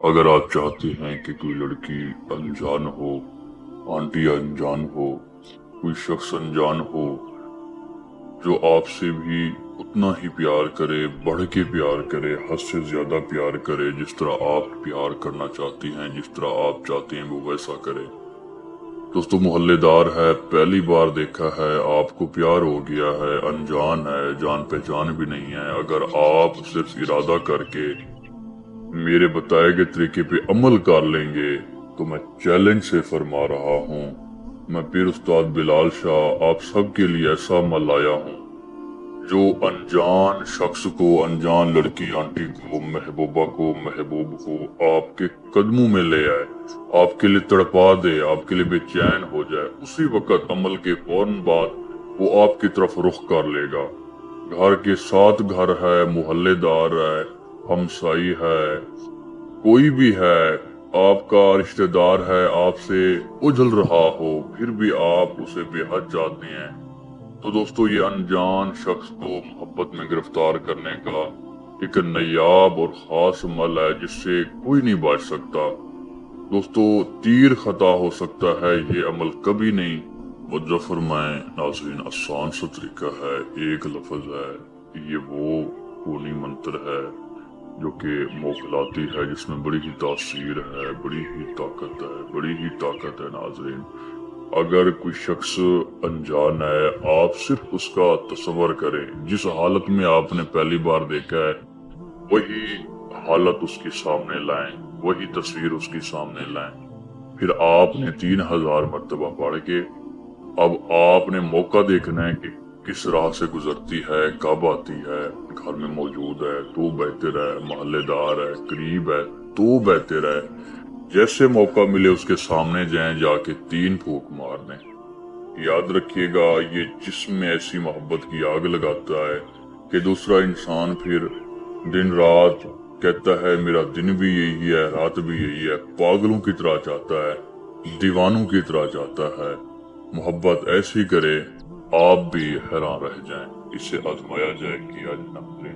अगर आप चाहते हैं कि कोई लड़की अनजान हो, आंटी अनजान हो, कोई शख्स अनजान हो जो आपसे भी उतना ही प्यार करे, बढ़ के प्यार करे, हद से ज्यादा प्यार करे, जिस तरह आप प्यार करना चाहती हैं, जिस तरह आप चाहते हैं वो वैसा करे। दोस्तों, मोहल्लेदार है, पहली बार देखा है, आपको प्यार हो गया है, अनजान है, जान पहचान भी नहीं है। अगर आप सिर्फ इरादा करके मेरे बताए गए तरीके पे अमल कर लेंगे तो मैं चैलेंज से फरमा रहा हूँ, मैं पीर उस्ताद बिलाल शाह आप सब के लिए ऐसा अमल लाया हूँ जो अनजान शख्स को, अनजान लड़की आंटी को, महबूबा को, महबूब को आपके कदमों में ले आए, आपके लिए तड़पा दे, आपके लिए बेचैन हो जाए। उसी वक्त अमल के फौरन बाद वो आपकी तरफ रुख कर लेगा। घर के 7 घर है, मोहल्लेदार है, हमसाई है, कोई भी है, आपका रिश्तेदार है, आपसे उजल रहा हो फिर भी आप उसे बेहद चाहते हैं, तो दोस्तों ये अनजान शख्स को मोहब्बत में गिरफ्तार करने का एक नायाब और खास अमल है जिससे कोई नहीं बच सकता। दोस्तों, तीर खता हो सकता है, ये अमल कभी नहीं। मुझे फरमाएं नाज़रीन, आसान सा तरीका है, एक लफ्ज है, ये वो खूनी मंत्र है जो कि मोखलाती है, जिसमें बड़ी ही तासीर है, बड़ी ही ताकत है, बड़ी ही ताकत है। नाज़रीन, अगर कोई शख्स अनजान है, आप सिर्फ उसका तस्वर करें, जिस हालत में आपने पहली बार देखा है वही हालत उसके सामने लाएं, वही तस्वीर उसके सामने लाएं। फिर आपने 3000 मर्तबा पढ़ के अब आपने मौका देखना है कि किस राह से गुजरती है, कब आती है, घर में मौजूद है तो बेहतर है, मोहल्लेदार है, करीब है तो बेहतर है। जैसे मौका मिले उसके सामने जाएं, जाके 3 फूंक मारने। याद रखिएगा, ये जिस्म में ऐसी मोहब्बत की आग लगाता है कि दूसरा इंसान फिर दिन रात कहता है मेरा दिन भी यही है, रात भी यही है, पागलों की तरह चाहता है, दीवानों की तरह चाहता है। मोहब्बत ऐसी करे आप भी हैरान रह जाएं। इसे आजमाया जाए, किया जाए।